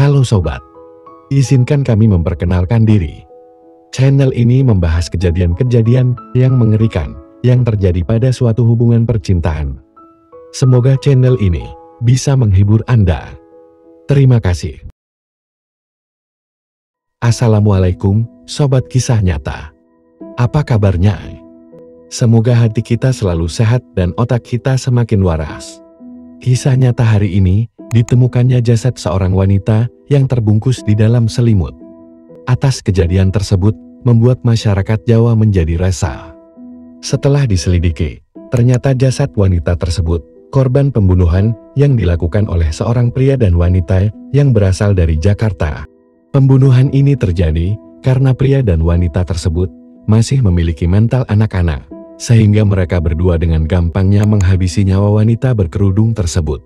Halo sobat, izinkan kami memperkenalkan diri. Channel ini membahas kejadian-kejadian yang mengerikan yang terjadi pada suatu hubungan percintaan. Semoga channel ini bisa menghibur Anda. Terima kasih. Assalamualaikum, Sobat Kisah Nyata. Apa kabarnya? Semoga hati kita selalu sehat dan otak kita semakin waras. Kisah nyata hari ini, ditemukannya jasad seorang wanita yang terbungkus di dalam selimut. Atas kejadian tersebut, membuat masyarakat Jawa menjadi resah. Setelah diselidiki, ternyata jasad wanita tersebut korban pembunuhan yang dilakukan oleh seorang pria dan wanita yang berasal dari Jakarta. Pembunuhan ini terjadi karena pria dan wanita tersebut masih memiliki mental anak-anak, sehingga mereka berdua dengan gampangnya menghabisi nyawa wanita berkerudung tersebut.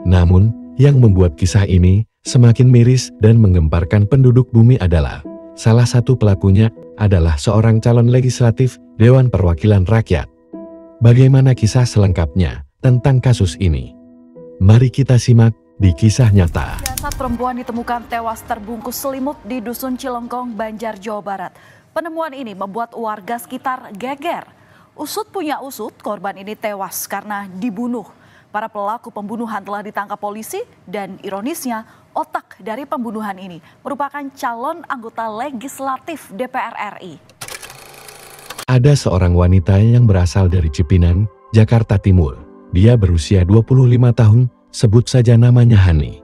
Namun, yang membuat kisah ini semakin miris dan menggemparkan penduduk bumi adalah salah satu pelakunya adalah seorang calon legislatif Dewan Perwakilan Rakyat. Bagaimana kisah selengkapnya tentang kasus ini? Mari kita simak di kisah nyata. Jasad perempuan ditemukan tewas terbungkus selimut di Dusun Cilengkong, Banjar, Jawa Barat. Penemuan ini membuat warga sekitar geger. Usut punya usut, korban ini tewas karena dibunuh. Para pelaku pembunuhan telah ditangkap polisi dan ironisnya otak dari pembunuhan ini merupakan calon anggota legislatif DPR RI. Ada seorang wanita yang berasal dari Cipinang, Jakarta Timur. Dia berusia 25 tahun, sebut saja namanya Hani.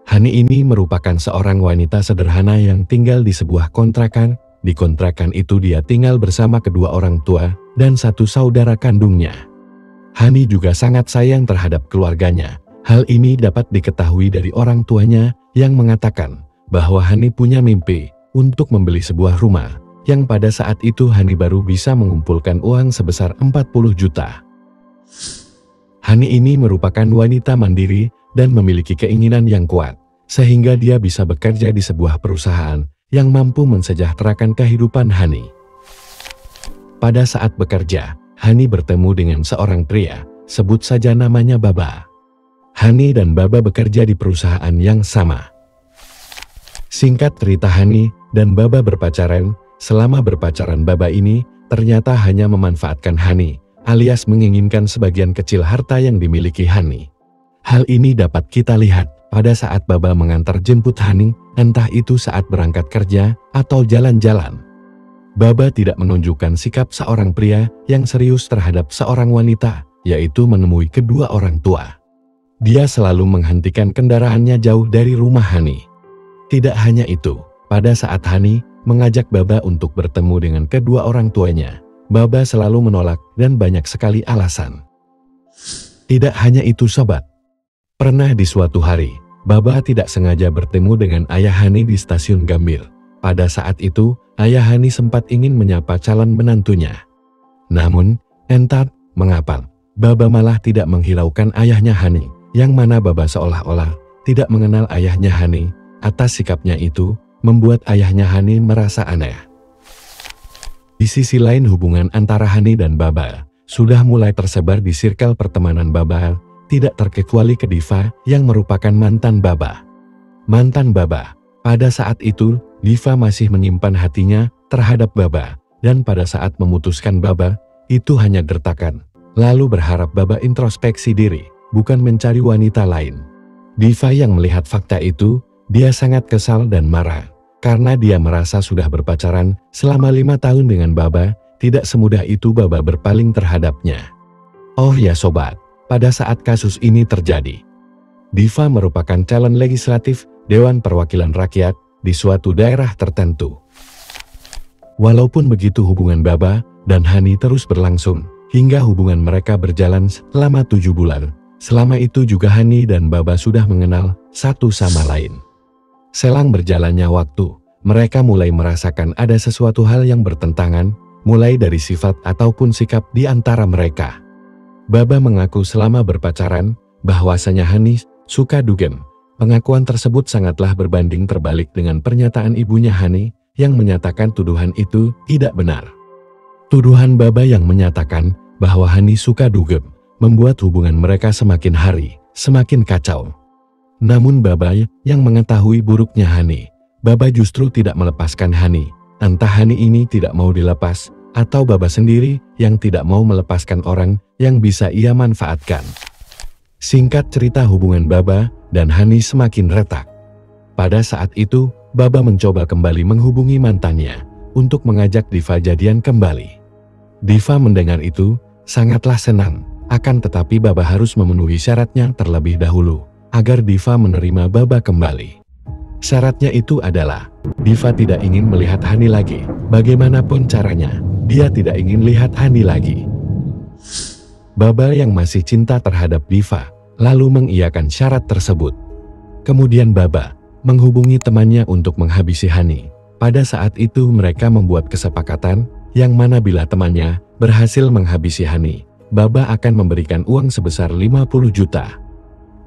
Hani ini merupakan seorang wanita sederhana yang tinggal di sebuah kontrakan. Di kontrakan itu dia tinggal bersama kedua orang tua dan satu saudara kandungnya. Hani juga sangat sayang terhadap keluarganya. Hal ini dapat diketahui dari orang tuanya yang mengatakan bahwa Hani punya mimpi untuk membeli sebuah rumah yang pada saat itu Hani baru bisa mengumpulkan uang sebesar 40 juta. Hani ini merupakan wanita mandiri dan memiliki keinginan yang kuat, sehingga dia bisa bekerja di sebuah perusahaan yang mampu mensejahterakan kehidupan Hani. Pada saat bekerja, Hani bertemu dengan seorang pria, sebut saja namanya Baba. Hani dan Baba bekerja di perusahaan yang sama. Singkat cerita, Hani dan Baba berpacaran. Selama berpacaran, Baba ini ternyata hanya memanfaatkan Hani, alias menginginkan sebagian kecil harta yang dimiliki Hani. Hal ini dapat kita lihat pada saat Baba mengantar jemput Hani, entah itu saat berangkat kerja atau jalan-jalan. Baba tidak menunjukkan sikap seorang pria yang serius terhadap seorang wanita, yaitu menemui kedua orang tua. Dia selalu menghentikan kendaraannya jauh dari rumah Hani. Tidak hanya itu, pada saat Hani mengajak Baba untuk bertemu dengan kedua orang tuanya, Baba selalu menolak dan banyak sekali alasan. Tidak hanya itu sobat. Pernah di suatu hari, Baba tidak sengaja bertemu dengan ayah Hani di stasiun Gambir. Pada saat itu, ayah Hani sempat ingin menyapa calon menantunya. Namun, entah mengapa, Baba malah tidak menghiraukan ayahnya Hani, yang mana Baba seolah-olah tidak mengenal ayahnya Hani. Atas sikapnya itu, membuat ayahnya Hani merasa aneh. Di sisi lain, hubungan antara Hani dan Baba sudah mulai tersebar di sirkel pertemanan Baba, tidak terkecuali ke Diva yang merupakan mantan Baba. Mantan Baba, pada saat itu, Diva masih menyimpan hatinya terhadap Baba, dan pada saat memutuskan Baba, itu hanya gertakan. Lalu berharap Baba introspeksi diri, bukan mencari wanita lain. Diva yang melihat fakta itu, dia sangat kesal dan marah. Karena dia merasa sudah berpacaran selama 5 tahun dengan Baba, tidak semudah itu Baba berpaling terhadapnya. Oh ya sobat, pada saat kasus ini terjadi, Diva merupakan calon legislatif Dewan Perwakilan Rakyat di suatu daerah tertentu. Walaupun begitu, hubungan Baba dan Hani terus berlangsung, hingga hubungan mereka berjalan selama 7 bulan. Selama itu juga Hani dan Baba sudah mengenal satu sama lain. Selang berjalannya waktu, mereka mulai merasakan ada sesuatu hal yang bertentangan, mulai dari sifat ataupun sikap di antara mereka. Baba mengaku selama berpacaran, bahwasanya Hani suka dugem. Pengakuan tersebut sangatlah berbanding terbalik dengan pernyataan ibunya Hani, yang menyatakan tuduhan itu tidak benar. Tuduhan Baba yang menyatakan bahwa Hani suka dugem, membuat hubungan mereka semakin hari semakin kacau. Namun Baba yang mengetahui buruknya Hani, Baba justru tidak melepaskan Hani. Entah Hani ini tidak mau dilepas, atau Baba sendiri yang tidak mau melepaskan orang yang bisa ia manfaatkan. Singkat cerita, hubungan Baba dan Hani semakin retak. Pada saat itu, Baba mencoba kembali menghubungi mantannya untuk mengajak Diva jadian kembali. Diva mendengar itu sangatlah senang, akan tetapi Baba harus memenuhi syaratnya terlebih dahulu agar Diva menerima Baba kembali. Syaratnya itu adalah Diva tidak ingin melihat Hani lagi. Bagaimanapun caranya, dia tidak ingin lihat Hani lagi. Baba yang masih cinta terhadap Diva lalu mengiyakan syarat tersebut. Kemudian Baba menghubungi temannya untuk menghabisi Hani. Pada saat itu mereka membuat kesepakatan yang mana bila temannya berhasil menghabisi Hani, Baba akan memberikan uang sebesar 50 juta.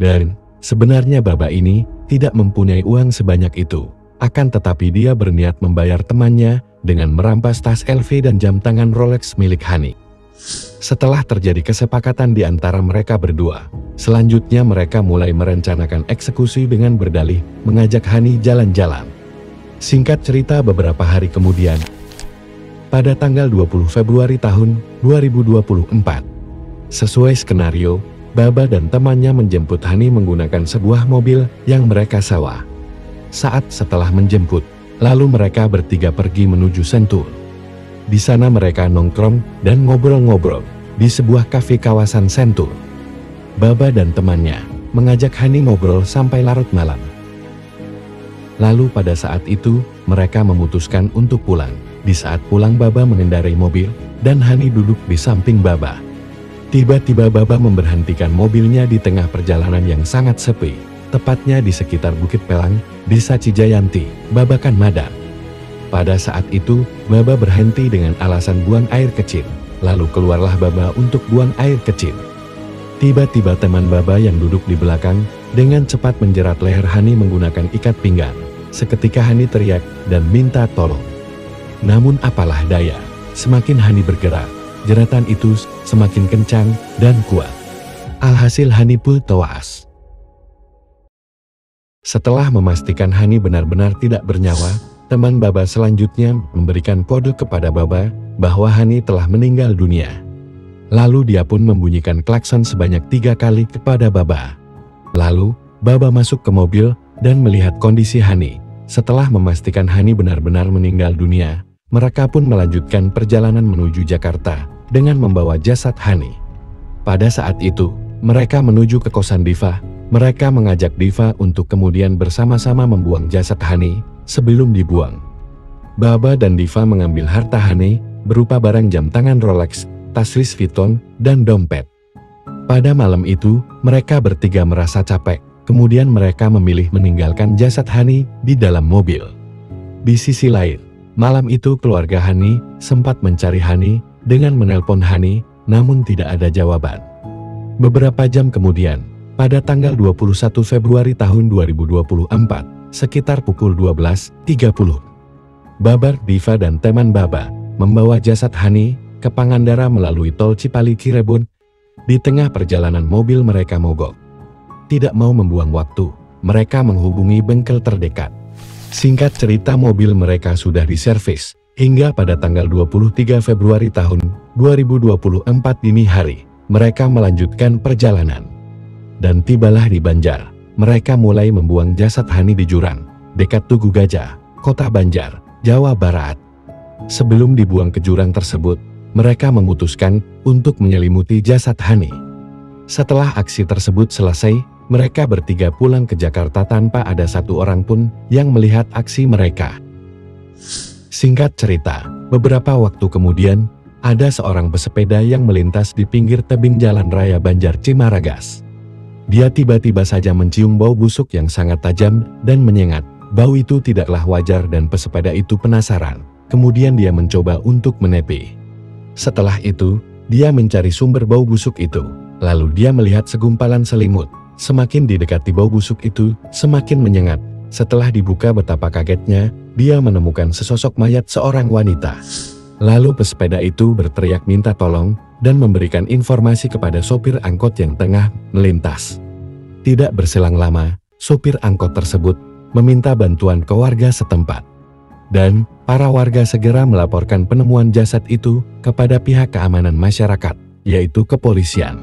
Dan sebenarnya Baba ini tidak mempunyai uang sebanyak itu. Akan tetapi dia berniat membayar temannya dengan merampas tas LV dan jam tangan Rolex milik Hani. Setelah terjadi kesepakatan di antara mereka berdua, selanjutnya mereka mulai merencanakan eksekusi dengan berdalih mengajak Hani jalan-jalan. Singkat cerita, beberapa hari kemudian, pada tanggal 20 Februari tahun 2024, sesuai skenario, Baba dan temannya menjemput Hani menggunakan sebuah mobil yang mereka sewa. Saat setelah menjemput, lalu mereka bertiga pergi menuju Sentul. Di sana mereka nongkrong dan ngobrol-ngobrol di sebuah kafe kawasan Sentul. Baba dan temannya mengajak Hani ngobrol sampai larut malam. Lalu pada saat itu, mereka memutuskan untuk pulang. Di saat pulang, Baba mengendarai mobil dan Hani duduk di samping Baba. Tiba-tiba Baba memberhentikan mobilnya di tengah perjalanan yang sangat sepi, tepatnya di sekitar Bukit Pelang, Desa Cijayanti, Babakan Madar. Pada saat itu, Baba berhenti dengan alasan buang air kecil. Lalu keluarlah Baba untuk buang air kecil. Tiba-tiba teman Baba yang duduk di belakang dengan cepat menjerat leher Hani menggunakan ikat pinggang. Seketika Hani teriak dan minta tolong. Namun apalah daya, semakin Hani bergerak, jeratan itu semakin kencang dan kuat. Alhasil Hani pun tewas. Setelah memastikan Hani benar-benar tidak bernyawa, teman Baba selanjutnya memberikan kode kepada Baba bahwa Hani telah meninggal dunia. Lalu dia pun membunyikan klakson sebanyak 3 kali kepada Baba. Lalu, Baba masuk ke mobil dan melihat kondisi Hani. Setelah memastikan Hani benar-benar meninggal dunia, mereka pun melanjutkan perjalanan menuju Jakarta dengan membawa jasad Hani. Pada saat itu, mereka menuju ke kosan Diva. Mereka mengajak Diva untuk kemudian bersama-sama membuang jasad Hani sebelum dibuang. Baba dan Diva mengambil harta Hani berupa barang jam tangan Rolex, tas Louis Vuitton, dan dompet. Pada malam itu, mereka bertiga merasa capek. Kemudian mereka memilih meninggalkan jasad Hani di dalam mobil. Di sisi lain, malam itu keluarga Hani sempat mencari Hani dengan menelpon Hani, namun tidak ada jawaban. Beberapa jam kemudian, pada tanggal 21 Februari tahun 2024, sekitar pukul 12.30, Baba, Diva dan teman Baba membawa jasad Hani ke Pangandaran melalui tol Cipali Cirebon. Di tengah perjalanan mobil mereka mogok. Tidak mau membuang waktu, mereka menghubungi bengkel terdekat. Singkat cerita, mobil mereka sudah diservis, hingga pada tanggal 23 Februari tahun 2024 dini hari, mereka melanjutkan perjalanan. Dan tibalah di Banjar, mereka mulai membuang jasad Hani di jurang, dekat Tugu Gajah, Kota Banjar, Jawa Barat. Sebelum dibuang ke jurang tersebut, mereka memutuskan untuk menyelimuti jasad Hani. Setelah aksi tersebut selesai, mereka bertiga pulang ke Jakarta tanpa ada satu orang pun yang melihat aksi mereka. Singkat cerita, beberapa waktu kemudian, ada seorang pesepeda yang melintas di pinggir tebing jalan raya Banjar Cimaragas. Dia tiba-tiba saja mencium bau busuk yang sangat tajam dan menyengat. Bau itu tidaklah wajar dan pesepeda itu penasaran. Kemudian dia mencoba untuk menepi. Setelah itu, dia mencari sumber bau busuk itu. Lalu dia melihat segumpalan selimut. Semakin didekati bau busuk itu, semakin menyengat. Setelah dibuka, betapa kagetnya, dia menemukan sesosok mayat seorang wanita. Lalu pesepeda itu berteriak minta tolong dan memberikan informasi kepada sopir angkot yang tengah melintas. Tidak berselang lama, sopir angkot tersebut meminta bantuan ke warga setempat. Dan para warga segera melaporkan penemuan jasad itu kepada pihak keamanan masyarakat, yaitu kepolisian.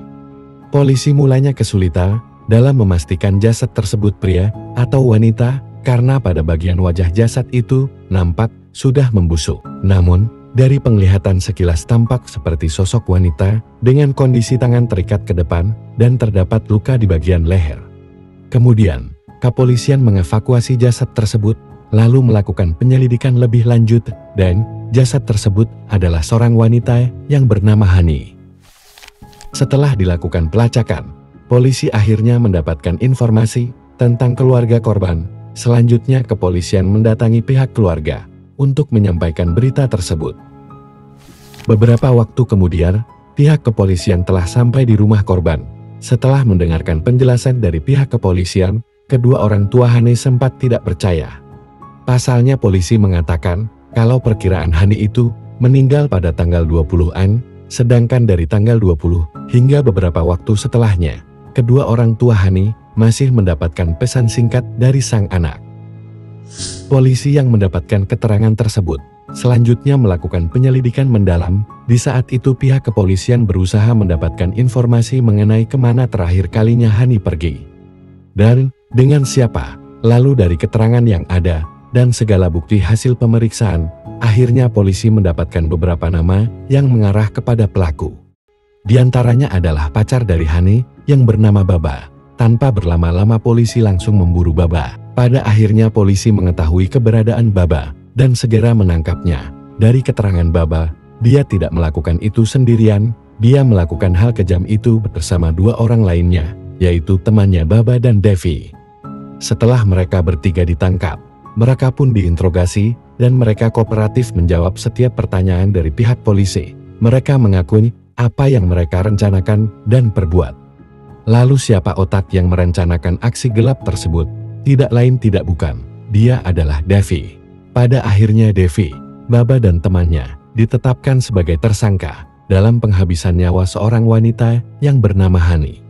Polisi mulanya kesulitan dalam memastikan jasad tersebut pria atau wanita karena pada bagian wajah jasad itu nampak sudah membusuk. Namun, dari penglihatan sekilas tampak seperti sosok wanita dengan kondisi tangan terikat ke depan dan terdapat luka di bagian leher. Kemudian, kepolisian mengevakuasi jasad tersebut, lalu melakukan penyelidikan lebih lanjut dan jasad tersebut adalah seorang wanita yang bernama Hani. Setelah dilakukan pelacakan, polisi akhirnya mendapatkan informasi tentang keluarga korban. Selanjutnya kepolisian mendatangi pihak keluarga untuk menyampaikan berita tersebut. Beberapa waktu kemudian, pihak kepolisian telah sampai di rumah korban. Setelah mendengarkan penjelasan dari pihak kepolisian, kedua orang tua Hani sempat tidak percaya. Pasalnya polisi mengatakan kalau perkiraan Hani itu meninggal pada tanggal 20-an, sedangkan dari tanggal 20 hingga beberapa waktu setelahnya, kedua orang tua Hani masih mendapatkan pesan singkat dari sang anak. Polisi yang mendapatkan keterangan tersebut selanjutnya melakukan penyelidikan mendalam. Di saat itu pihak kepolisian berusaha mendapatkan informasi mengenai kemana terakhir kalinya Hani pergi. Dan dengan siapa, lalu dari keterangan yang ada dan segala bukti hasil pemeriksaan, akhirnya polisi mendapatkan beberapa nama yang mengarah kepada pelaku. Di antaranya adalah pacar dari Hani yang bernama Baba. Tanpa berlama-lama polisi langsung memburu Baba. Pada akhirnya polisi mengetahui keberadaan Baba dan segera menangkapnya. Dari keterangan Baba, dia tidak melakukan itu sendirian, dia melakukan hal kejam itu bersama dua orang lainnya, yaitu temannya Baba dan Devi. Setelah mereka bertiga ditangkap, mereka pun diinterogasi dan mereka kooperatif menjawab setiap pertanyaan dari pihak polisi. Mereka mengakui apa yang mereka rencanakan dan perbuat. Lalu siapa otak yang merencanakan aksi gelap tersebut? Tidak lain tidak bukan, dia adalah Devi. Pada akhirnya Devi, Baba dan temannya ditetapkan sebagai tersangka dalam penghabisan nyawa seorang wanita yang bernama Hani.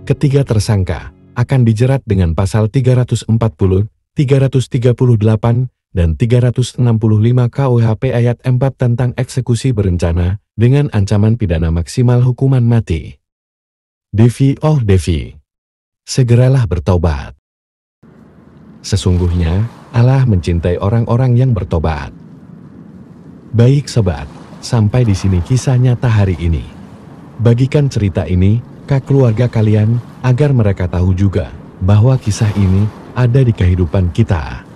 Ketiga tersangka akan dijerat dengan pasal 340, 338, dan 365 KUHP ayat 4 tentang eksekusi berencana dengan ancaman pidana maksimal hukuman mati. Devi, oh Devi, segeralah bertobat. Sesungguhnya Allah mencintai orang-orang yang bertobat. Baik sobat, sampai di sini kisah nyata hari ini. Bagikan cerita ini ke keluarga kalian agar mereka tahu juga bahwa kisah ini ada di kehidupan kita.